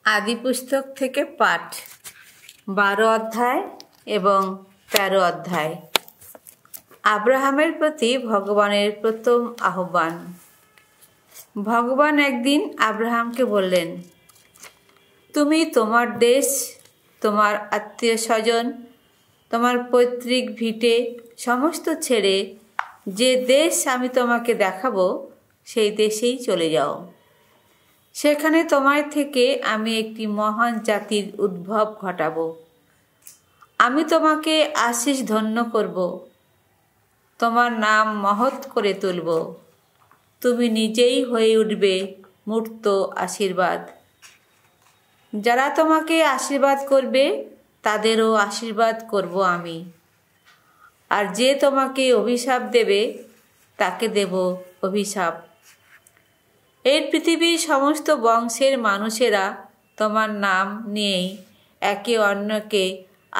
आदि पुस्तक থেকে পাঠ 12 অধ্যায় এবং 13 অধ্যায়। আব্রাহামের প্রতি ভগবানের প্রথম আহ্বান। ভগবান একদিন আব্রাহামকে বললেন, তুমি তোমার দেশ, তোমার আত্মীয়স্বজন, তোমার পৈতৃক ভিটে সমস্ত ছেড়ে যে দেশ আমি তোমাকে দেখাবো সেই দেশেই চলে যাও। সেখানে তোমার থেকে আমি একটি মহান জাতির উদ্ভব ঘটাবো। আমি তোমাকে আশিস ধন্য করব, তোমার নাম মহৎ করে তুলব। তুমি নিজেই হয়ে উঠবে মূর্ত আশীর্বাদ। যারা তোমাকে আশীর্বাদ করবে তাদেরও আশীর্বাদ করব আমি, আর যে তোমাকে অভিশাপ দেবে তাকে দেব অভিশাপ। এই পৃথিবীর সমস্ত বংশের মানুষেরা তোমার নাম নিয়েই একে অন্যকে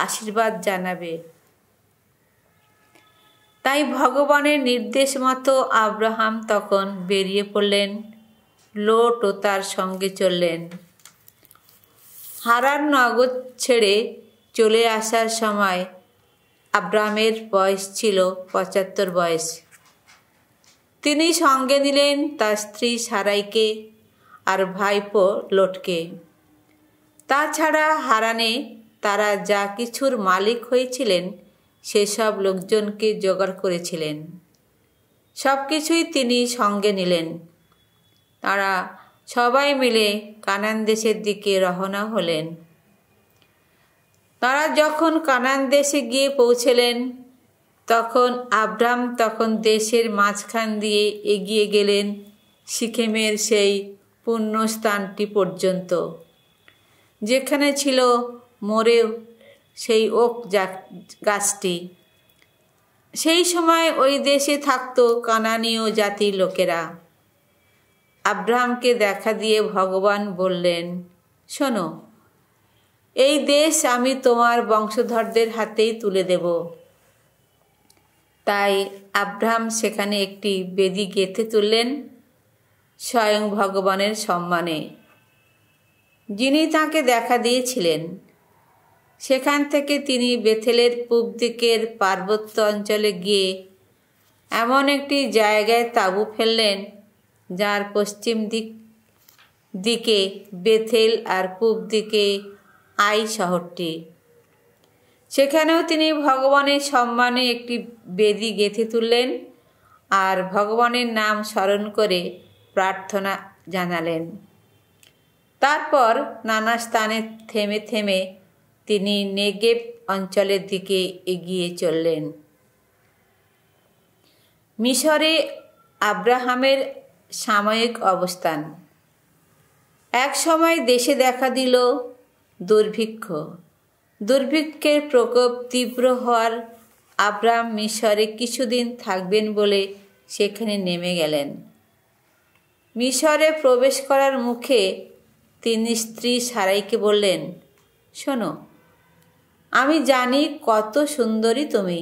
আশীর্বাদ জানাবে। তাই ভগবানের নির্দেশ মতো আব্রাহাম তখন বেরিয়ে পড়লেন। লোট ও তার সঙ্গে চললেন। হারান নগর ছেড়ে চলে আসার সময় আব্রাহামের বয়স ছিল 75 বয়স। তিনি সঙ্গে নিলেন তার স্ত্রী সারাইকে আর ভাইপো লোটকে। তাছাড়া হারানে তারা যা কিছুর মালিক হয়েছিলেন সেসব লোকজনকে জোগাড় করেছিলেন। সব কিছুই তিনি সঙ্গে নিলেন। তারা সবাই মিলে কানান দেশের দিকে রওনা হলেন। তারা যখন কানান দেশে গিয়ে পৌঁছলেন তখন আব্রাহাম দেশের মাঝখান দিয়ে এগিয়ে গেলেন সিকেমের সেই পুণ্যস্থানটি পর্যন্ত, যেখানে ছিল মোরে সেই ওক গাছটি। সেই সময় ওই দেশে থাকত কানানীয় জাতির লোকেরা। আব্রাহামকে দেখা দিয়ে ভগবান বললেন, শোনো, এই দেশ আমি তোমার বংশধরদের হাতেই তুলে দেব। তাই আব্রাহাম সেখানে একটি বেদি গেঁথে তুললেন স্বয়ং ভগবানের সম্মানে, যিনি তাকে দেখা দিয়েছিলেন। সেখান থেকে তিনি বেথেলের পূব দিকের পার্বত্য অঞ্চলে গিয়ে এমন একটি জায়গায় তাঁবু ফেললেন যার পশ্চিম দিকে বেথেল আর পূব দিকে আই শহরটি। সেখানেও তিনি ভগবানের সম্মানে একটি বেদি গেঁথে তুললেন আর ভগবানের নাম স্মরণ করে প্রার্থনা জানালেন। তারপর নানা স্থানে থেমে থেমে তিনি নেগেব অঞ্চলের দিকে এগিয়ে চললেন। মিশরে আব্রাহামের সাময়িক অবস্থান। এক সময় দেশে দেখা দিল দুর্ভিক্ষ। দুর্ভিক্ষের প্রকোপ তীব্র হওয়ার আব্রাহাম মিশরে কিছুদিন থাকবেন বলে সেখানে নেমে গেলেন। মিশরে প্রবেশ করার মুখে তিনি স্ত্রী সারাইকে বললেন, শোনো, আমি জানি কত সুন্দরী তুমি।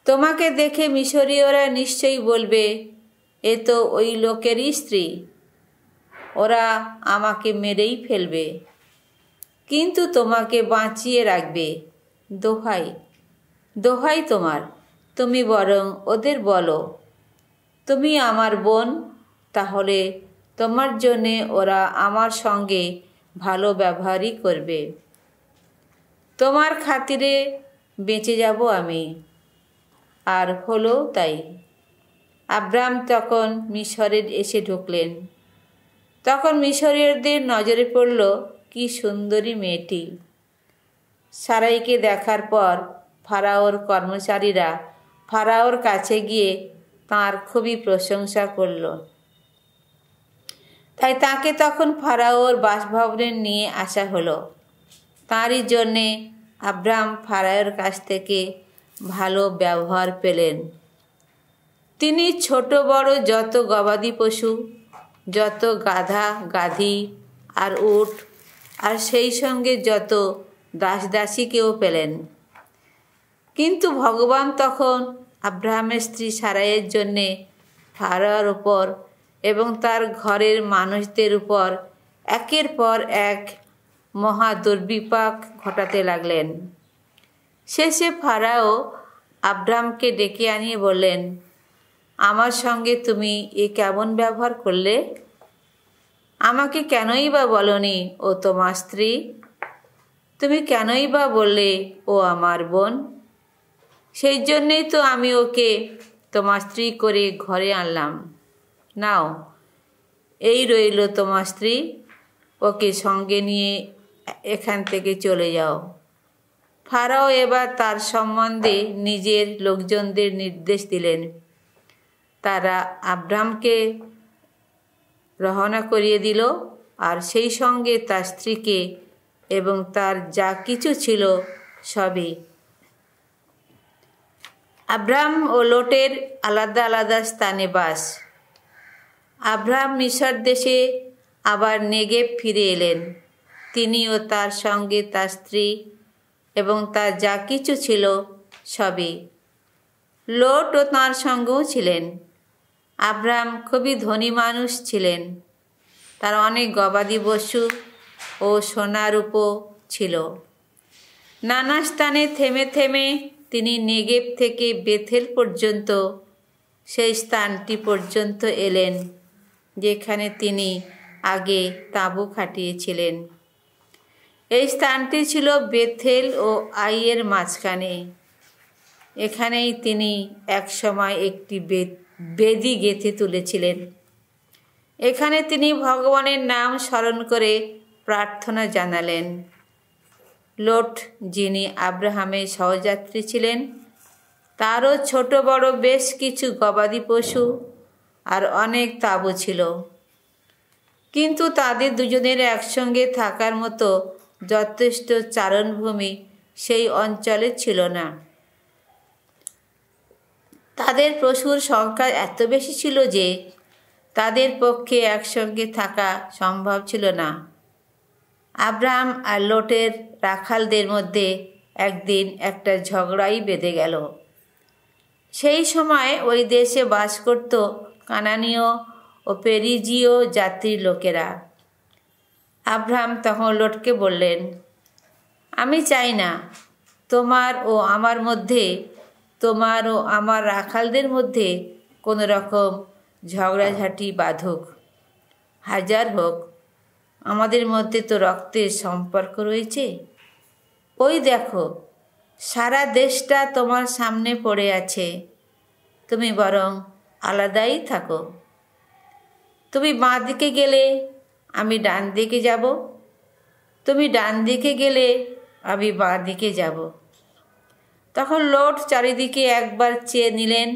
তোমাকে দেখে মিশরীয়রা নিশ্চয়ই বলবে, এ তো ওই লোকেরই স্ত্রী। ওরা আমাকে মেরেই ফেলবে, কিন্তু তোমাকে বাঁচিয়ে রাখবে। দোহাই দোহাই তোমার, তুমি বরং ওদের বলো তুমি আমার বোন, তাহলে তোমার জন্যে ওরা আমার সঙ্গে ভালো ব্যবহারই করবে। তোমার খাতিরে বেঁচে যাব আমি। আর হলো তাই। আব্রাহাম তখন মিশরে এসে ঢুকলেন। তখন মিশরীয়দের নজরে পড়ল কি সুন্দরী মেয়েটি। সারাইকে দেখার পর ফারাওর কর্মচারীরা ফারাওর কাছে গিয়ে তাঁর খুবই প্রশংসা করল। তাই তাকে তখন ফারাওর বাসভবনে নিয়ে আসা হলো। তাঁরই জন্যে আব্রাহাম ফারাওর কাছ থেকে ভালো ব্যবহার পেলেন। তিনি ছোট বড় যত গবাদি পশু, যত গাধা গাধি আর উট, আর সেই সঙ্গে যত দাসদাসীকেও পেলেন। কিন্তু ভগবান তখন আব্রাহামের স্ত্রী সারাইয়ের জন্যে ফারাওর উপর এবং তার ঘরের মানুষদের উপর একের পর এক মহা দুর্বিপাক ঘটাতে লাগলেন। শেষে ফারাও আব্রামকে ডেকে আনিয়ে বললেন, আমার সঙ্গে তুমি এ কেমন ব্যবহার করলে? আমাকে কেনই বা বলনি ও তোমার স্ত্রী? তুমি কেনই বা বললে ও আমার বোন? সেই জন্যেই তো আমি ওকে তোমার স্ত্রী করে ঘরে আনলাম। নাও, এই রইল তোমার স্ত্রী, ওকে সঙ্গে নিয়ে এখান থেকে চলে যাও। ফারাও এবার তার সম্বন্ধে নিজের লোকজনদের নির্দেশ দিলেন। তারা আব্রামকে রওনা করিয়ে দিল, আর সেই সঙ্গে তার স্ত্রীকে এবং তার যা কিছু ছিল সবই। আব্রাম ও লোটের আলাদা আলাদা স্থানে বাস। আব্রাম মিশর দেশে আবার নেগেব ফিরে এলেন। তিনি ও তার সঙ্গে তার স্ত্রী এবং তার যা কিছু ছিল সবই। লোট ও তাঁর সঙ্গেও ছিলেন। আব্রাম খুবই ধনী মানুষ ছিলেন। তার অনেক গবাদি পশু ও সোনা রূপো ছিল। নানা স্থানে থেমে থেমে তিনি নেগেব থেকে বেথেল পর্যন্ত, সেই স্থানটি পর্যন্ত এলেন যেখানে তিনি আগে তাঁবু খাটিয়েছিলেন। এই স্থানটি ছিল বেথেল ও আইয়ের মাঝখানে। এখানেই তিনি একসময় একটি বেদি গেঁথে তুলেছিলেন। এখানে তিনি ভগবানের নাম স্মরণ করে প্রার্থনা জানালেন। লোট, যিনি আব্রাহামের সহযাত্রী ছিলেন, তারও ছোট বড় বেশ কিছু গবাদি পশু আর অনেক তাঁবু ছিল, কিন্তু তাদের দুজনের একসঙ্গে থাকার মতো যথেষ্ট চারণভূমি সেই অঞ্চলে ছিল না। তাদের পশুর সংখ্যা এত বেশি ছিল যে তাদের পক্ষে একসঙ্গে থাকা সম্ভব ছিল না। আব্রাহাম আর লোটের রাখালদের মধ্যে একদিন একটা ঝগড়াই বেঁধে গেল। সেই সময় ওই দেশে বাস করত কানানীয় ও পেরিজীয় জাতির লোকেরা। আব্রাহাম তখন লোটকে বললেন, আমি চাই না তোমার ও আমার মধ্যে, তোমার ও আমার রাখালদের মধ্যে কোনো রকম ঝগড়াঝাটি বাঁধুক। হাজার হোক, আমাদের মধ্যে তো রক্তের সম্পর্ক রয়েছে। ওই দেখো, সারা দেশটা তোমার সামনে পড়ে আছে। তুমি বরং আলাদাই থাকো। তুমি বাঁ দিকে গেলে আমি ডান দিকে যাব, তুমি ডান দিকে গেলে আমি বাঁ দিকে যাব। তখন লোট চারিদিকে একবার চেয়ে নিলেন।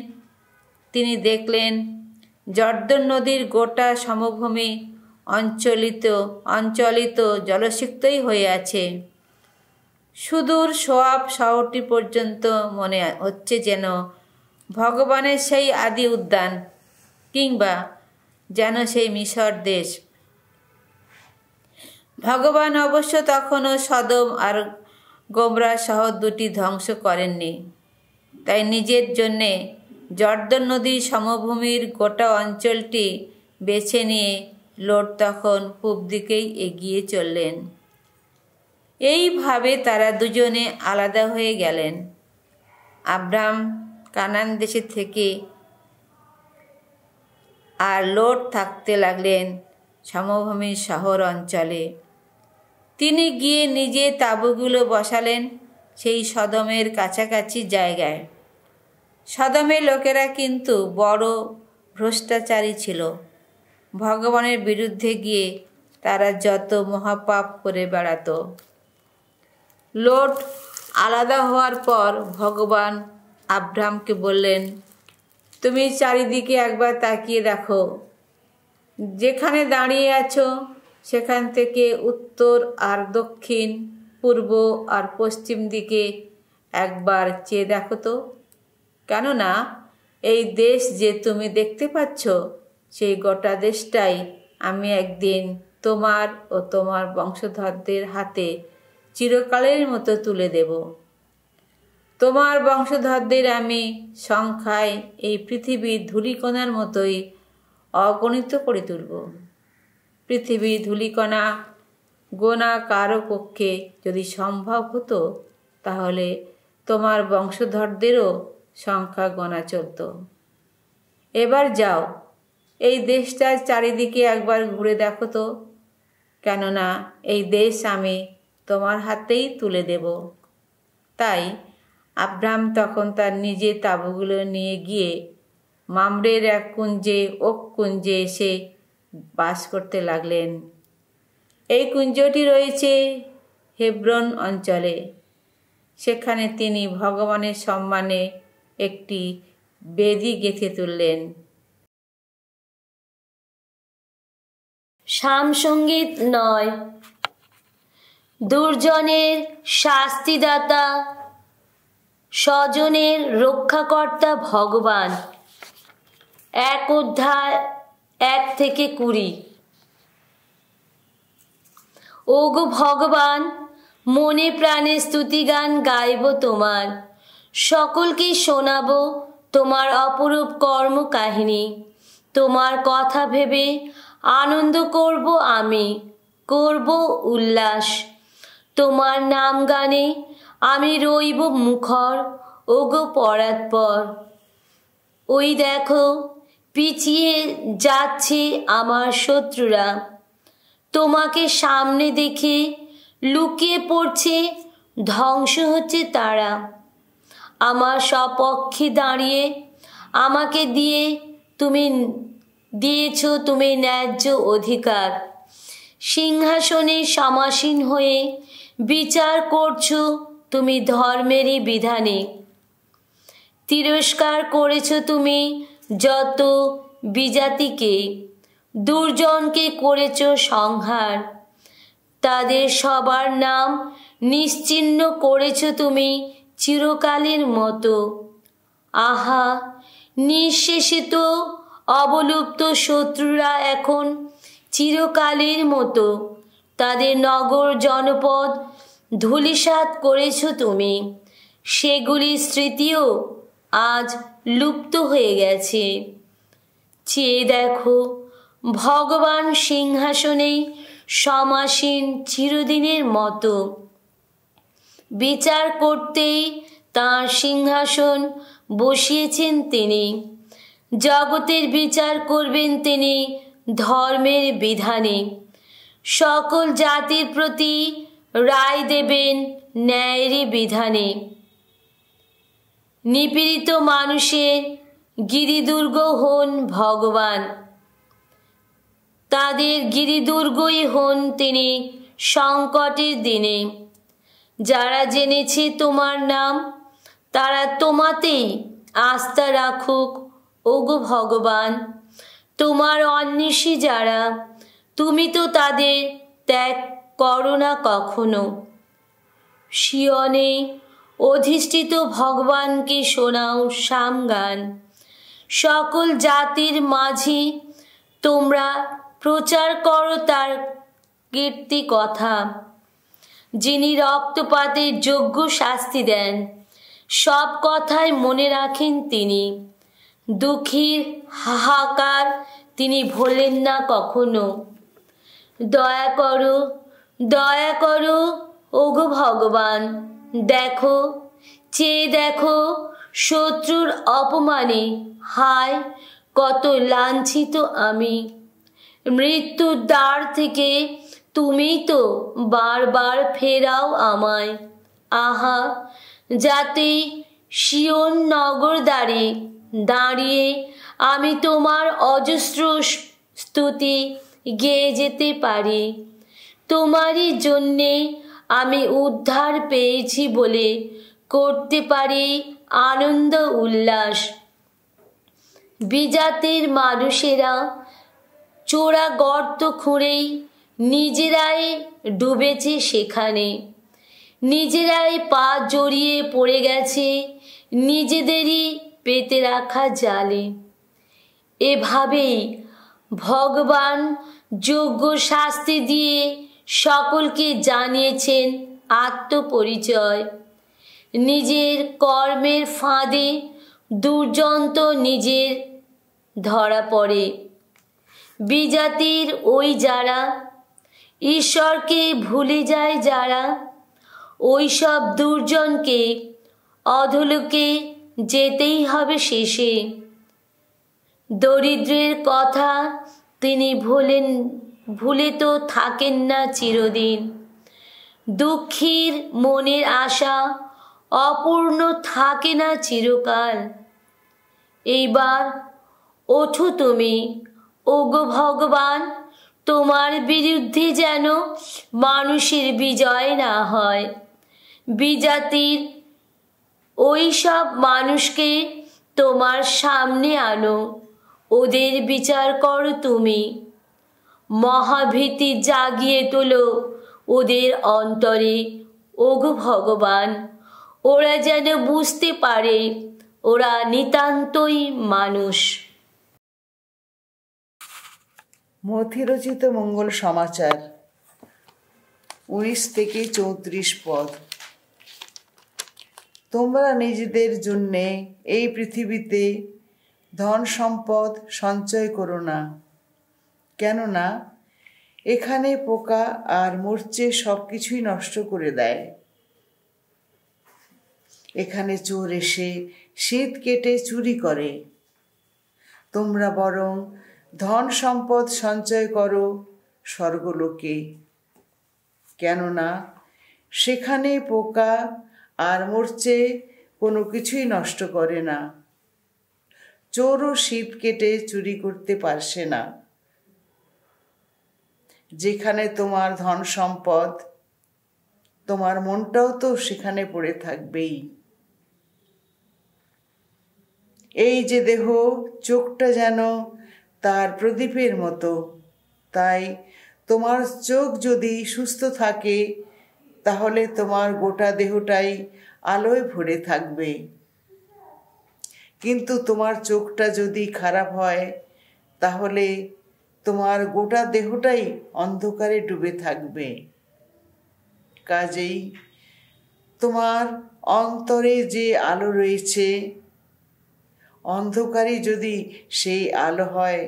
তিনি দেখলেন জর্দন নদীর গোটা সমভূমি অঞ্চলিত জলসিক্তই হয়ে আছে। সুদূর সোয়াব শহরটি পর্যন্ত মনে হচ্ছে যেন ভগবানের সেই আদি উদ্যান, কিংবা যেন সেই মিশর দেশ। ভগবান অবশ্য তখনও সদম আর গোমরা শহর দুটি ধ্বংস করেননি। তাই নিজের জন্যে জর্দন নদীর সমভূমির গোটা অঞ্চলটি বেছে নিয়ে লোট তখন পূব দিকেই এগিয়ে চললেন। এইভাবে তারা দুজনে আলাদা হয়ে গেলেন। আব্রাম কানান দেশে থেকে আর লোট থাকতে লাগলেন সমভূমির শহর অঞ্চলে। তিনি গিয়ে নিজে তাঁবুগুলো বসালেন সেই সদমের কাছাকাছি জায়গায়। সদমের লোকেরা কিন্তু বড় ভ্রষ্টাচারী ছিল। ভগবানের বিরুদ্ধে গিয়ে তারা যত মহাপাপ করে বেড়াত। লোট আলাদা হওয়ার পর ভগবান আব্রামকে বললেন, তুমি চারিদিকে একবার তাকিয়ে দেখো। যেখানে দাঁড়িয়ে আছো সেখান থেকে উত্তর আর দক্ষিণ, পূর্ব আর পশ্চিম দিকে একবার চেয়ে দেখো তো। কেননা এই দেশ যে তুমি দেখতে পাচ্ছ, সেই গোটা দেশটাই আমি একদিন তোমার ও তোমার বংশধরদের হাতে চিরকালের মতো তুলে দেব। তোমার বংশধরদের আমি সংখ্যায় এই পৃথিবীর ধূলিকণার মতোই অগণিত করে তুলব। পৃথিবীর ধূলিকণা গোনা কারো পক্ষে যদি সম্ভব হতো, তাহলে তোমার বংশধরদেরও সংখ্যা গোনা চলত। এবার যাও, এই দেশটার চারিদিকে একবার ঘুরে দেখো তো, কেননা এই দেশ আমি তোমার হাতেই তুলে দেব। তাই আব্রাহাম তখন তার নিজের তাঁবুগুলো নিয়ে গিয়ে মামরের এক কুঞ্জে ওক কুঞ্জে এসে বাস করতে লাগলেন। এই কুঞ্জটি রয়েছে হেব্রন অঞ্চলে। সেখানে তিনি ভগবানের সম্মানে একটি বেদি গেঁথে তুললেন। সামসঙ্গীত নয়। দুর্জনের শাস্তিদাতা, স্বজনের রক্ষাকর্তা ভগবান। 1 অধ্যায় 1 থেকে 20। ওগো ভগবান, মনে প্রাণে স্তুতিগান গাইব তোমার, সকলকে শোনাব তোমার অপরূপ কর্ম কাহিনী। তোমার কথা ভেবে আনন্দ করব, আমি করব উল্লাস। তোমার নাম গানে আমি রইব মুখর, ওগো পরাৎপর। ওই দেখো, পিছিয়ে যাচ্ছে আমার শত্রুরা, তোমাকে সামনে দেখে লুকিয়ে পড়ছে, ধ্বংস হচ্ছে তারা। আমার সপক্ষে দাঁড়িয়ে আমাকে দিয়েছ তুমি ন্যায্য অধিকার। সিংহাসনে সমাসীন হয়ে বিচার করছো তুমি ধর্মেরই বিধানে। তিরস্কার করেছ তুমি যত বিজাতিকে, দুর্জনকে করেছ সংহার। তাদের সবার নাম নিশ্চিহ্ন করেছ তুমি চিরকালের মতো। আহা, নিঃশেষিত অবলুপ্ত শত্রুরা এখন চিরকালের মতো। তাদের নগর জনপদ ধূলিসাৎ করেছ তুমি, সেগুলির স্মৃতিও আজ লুপ্ত হয়ে গেছে। চেয়ে দেখো, ভগবান সিংহাসনে সমাসীন চিরদিনের মতো। বিচার করতেই তাঁর সিংহাসন বসিয়েছেন তিনি। জগতের বিচার করবেন তিনি ধর্মের বিধানে। সকল জাতির প্রতি রায় দেবেন ন্যায়েরই বিধানে। নিপীড়িত মানুষের গিরিদুর্গ হন ভগবান, তাদের গিরিদুর্গই হন তিনি সংকটের দিনে। যারা জেনেছে তোমার নাম, তারা তোমাতেই আস্থা রাখুক, ওগো ভগবান। তোমার অন্বেষী যারা, তুমি তো তাদের ত্যাগ করো না কখনো। সিয়নে অধিষ্ঠিত ভগবানকে শোনাও সামগান। সকল জাতির মাঝে তোমরা প্রচার করো তার কীর্তি কথা। যিনি রক্তপাতের যোগ্য শাস্তি দেন, সব কথাই মনে রাখেন তিনি। দুঃখীর হাহাকার তিনি ভোলেন না কখনো। দয়া করো, দয়া করো, ওগো ভগবান। দেখো, চেয়ে দেখো, শত্রুর অপমানে হায় কত লাঞ্ছিত আমি। মৃত্যুর দ্বার থেকে তুমি তো বারবার ফেরাও আমায়। আহা, যাতে সিয়ন নগর দ্বারে দাঁড়িয়ে আমি তোমার অজস্র স্তুতি গেয়ে যেতে পারি। তোমারই জন্যে আমি উদ্ধার পেয়েছি বলে করতে পারি আনন্দ উল্লাস। বিজাতির মানুষেরা চোরা গর্ত খুঁড়েই নিজেরাই ডুবেছে সেখানে। নিজেরাই পা জড়িয়ে পড়ে গেছে নিজেদেরই পেতে রাখা জালে। এভাবেই ভগবান যোগ্য শাস্তি দিয়ে সকলকে জানিয়েছেন আত্মপরিচয়। নিজের কর্মের ফাঁদে দুর্জন তো নিজের ধরা পড়ে। বিজাতির ওই যারা ঈশ্বরকে ভুলে যায় যারা, ওই সব দুর্জনকে অধলোকে যেতেই হবে শেষে। দরিদ্রের কথা তিনি ভুলে তো থাকেন না চিরদিন, দুঃখীর মনের আশা অপূর্ণ থাকে না চিরকাল। এইবার ওঠো তুমি, ওগো ভগবান, তোমার বিরুদ্ধে যেন মানুষের বিজয় না হয়। বিজাতির ওই সব মানুষকে তোমার সামনে আনো, ওদের বিচার করো তুমি। মহাভীতি জাগিয়ে তোলো ওদের অন্তরে, ওগো ভগবান, ওরা যেন বুঝতে পারে ওরা নিতান্তই মানুষ। মথিরচিত মঙ্গল সমাচার 19 থেকে 34 পদ। তোমরা নিজেদের জন্যে এই পৃথিবীতে ধন সম্পদ সঞ্চয় করো না, কেননা এখানে পোকা আর মরচে সব কিছুই নষ্ট করে দেয়। এখানে চোর এসে শীত কেটে চুরি করে। তোমরা বরং ধন সম্পদ সঞ্চয় করো স্বর্গলোকে, কেননা সেখানে পোকা আর মরচে কোনো কিছুই নষ্ট করে না, চোরও শীত কেটে চুরি করতে পারছে না। যেখানে তোমার ধন সম্পদ, তোমার মনটাও তো সেখানে পড়ে থাকবেই। এই যে দেহ, চোখটা যেন তার প্রদীপের মতো, তাই তোমার চোখ যদি সুস্থ থাকে তাহলে তোমার গোটা দেহটাই আলোয় ভরে থাকবে। কিন্তু তোমার চোখটা যদি খারাপ হয় তাহলে তোমার গোটা দেহটাই অন্ধকারে ডুবে থাকবে। কাজেই তোমার অন্তরে যে আলো রয়েছে, অন্ধকারই যদি সেই আলো হয়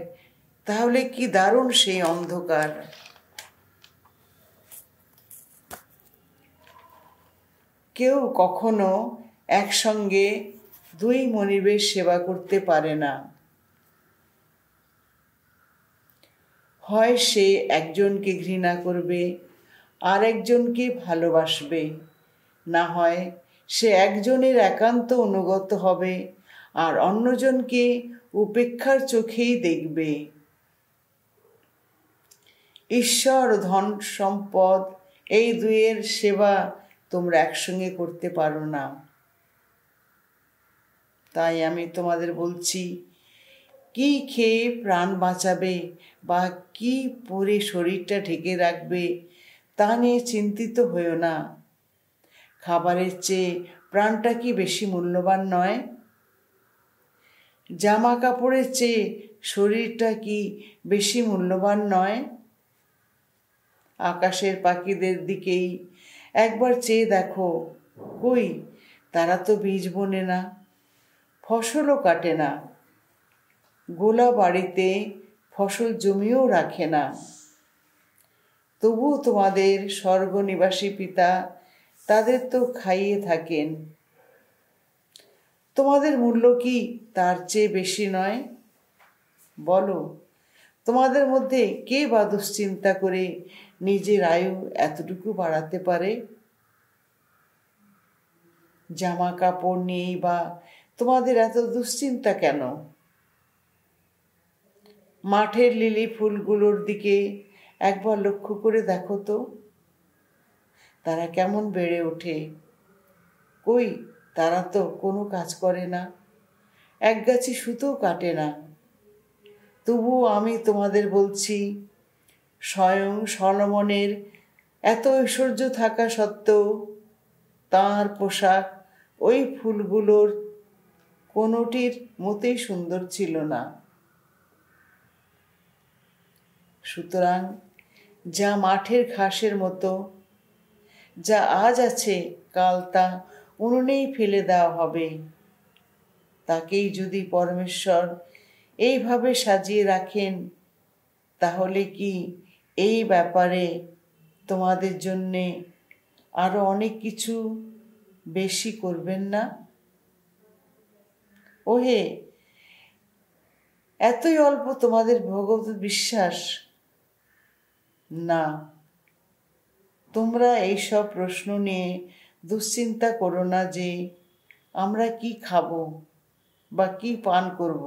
তাহলে কি দারুণ সেই অন্ধকার। কেউ কখনো একসঙ্গে দুই মনিবের সেবা করতে পারে না। হয় সে একজনকে ঘৃণা করবে আর একজনকে ভালোবাসবে, না হয় সে একজনের একান্ত অনুগত হবে আর অন্যজনকে উপেক্ষার চোখেই দেখবে। ঈশ্বর ধন সম্পদ এই দুইয়ের সেবা তোমরা একসঙ্গে করতে পারো না। তাই আমি তোমাদের বলছি, কি খেয়ে প্রাণ বাঁচাবে বা কি পরে শরীরটা ঢেকে রাখবে তা নিয়ে চিন্তিত হইও না। খাবারের চেয়ে প্রাণটা কি বেশি মূল্যবান নয়? জামা কাপড়ের চেয়ে শরীরটা কি বেশি মূল্যবান নয়? আকাশের পাখিদের দিকেই একবার চেয়ে দেখো, কই তারা তো বীজ বোনে না, ফসলও কাটে না, গোলা বাড়িতে ফসল জমিও রাখে না, তবুও তোমাদের স্বর্গনিবাসী পিতা তাদের তো খাইয়ে থাকেন। তোমাদের মূল্য কি তার চেয়ে বেশি নয়? বলো, তোমাদের মধ্যে কে বা দুশ্চিন্তা করে নিজের আয়ু এতটুকু বাড়াতে পারে? জামা কাপড় নিয়েই বা তোমাদের এত দুশ্চিন্তা কেন? মাঠের লিলি ফুলগুলোর দিকে একবার লক্ষ্য করে দেখো তো, তারা কেমন বেড়ে ওঠে। কই তারা তো কোনো কাজ করে না, এক গাছি সুতোও কাটে না। তবুও আমি তোমাদের বলছি, স্বয়ং সলোমনের এত ঐশ্বর্য থাকা সত্ত্বেও তাঁর পোশাক ওই ফুলগুলোর কোনোটির মতোই সুন্দর ছিল না। সুতরাং যা মাঠের ঘাসের মতো, যা আজ আছে কাল তা উনুনেই ফেলে দেওয়া হবে, তাকেই যদি পরমেশ্বর এইভাবে সাজিয়ে রাখেন, তাহলে কি এই ব্যাপারে তোমাদের জন্যে আরো অনেক কিছু বেশি করবেন না? ওহে, এতই অল্প তোমাদের ভগবত বিশ্বাস? না, তোমরা এইসব প্রশ্ন নিয়ে দুশ্চিন্তা করো না যে আমরা কি খাবো বা কি পান করব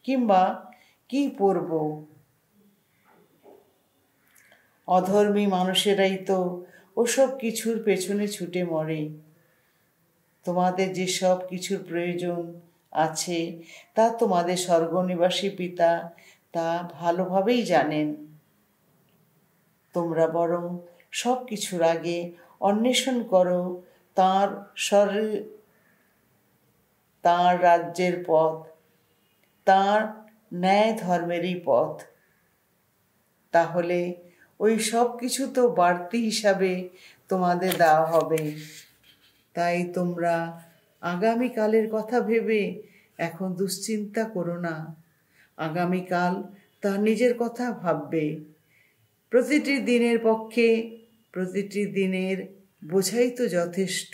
কিংবা কি পরব। অধর্মী মানুষেরাই তো ওসব কিছুর পেছনে ছুটে মরে। তোমাদের যে সব কিছুর প্রয়োজন আছে তা তোমাদের স্বর্গনিবাসী পিতা তা ভালোভাবেই জানেন। তোমরা বরং সব কিছুর আগে অন্বেষণ করো তাঁর রাজ্যের পথ, তাঁর ন্যায় ধর্মেরই পথ। তাহলে ওই সব কিছু তো বাড়তি হিসাবে তোমাদের দেওয়া হবে। তাই তোমরা আগামীকালের কথা ভেবে এখন দুশ্চিন্তা করো না। আগামীকাল তার নিজের কথা ভাববে। প্রতিটি দিনের পক্ষে প্রতিটি দিনের বোঝাই তো যথেষ্ট।